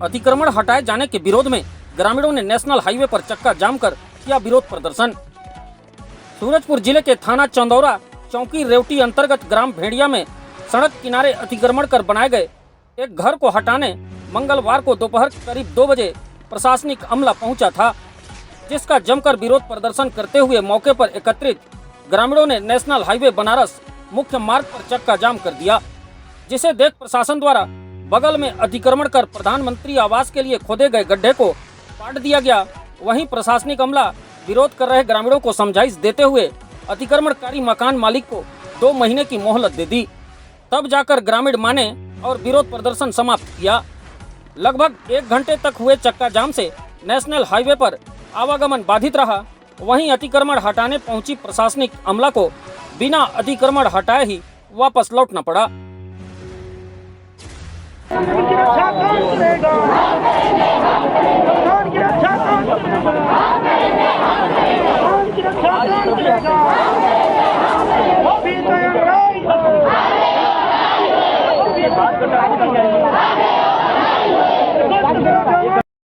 अतिक्रमण हटाए जाने के विरोध में ग्रामीणों ने नेशनल हाईवे पर चक्का जाम कर किया विरोध प्रदर्शन। सूरजपुर जिले के थाना चंदौरा चौकी रेवटी अंतर्गत ग्राम भेड़िया में सड़क किनारे अतिक्रमण कर बनाए गए एक घर को हटाने मंगलवार को दोपहर करीब 2 बजे प्रशासनिक अमला पहुंचा था, जिसका जमकर विरोध प्रदर्शन करते हुए मौके पर एकत्रित ग्रामीणों ने नेशनल हाईवे बनारस मुख्य मार्ग पर चक्का जाम कर दिया, जिसे देख प्रशासन द्वारा बगल में अतिक्रमण कर प्रधानमंत्री आवास के लिए खोदे गए गड्ढे को पाट दिया गया। वहीं प्रशासनिक अमला विरोध कर रहे ग्रामीणों को समझाइश देते हुए अतिक्रमणकारी मकान मालिक को 2 महीने की मोहलत दे दी, तब जाकर ग्रामीण माने और विरोध प्रदर्शन समाप्त किया। लगभग 1 घंटे तक हुए चक्का जाम से नेशनल हाईवे पर आवागमन बाधित रहा। वहीं अतिक्रमण हटाने पहुंची प्रशासनिक अमला को बिना अतिक्रमण हटाए ही वापस लौटना पड़ा। बात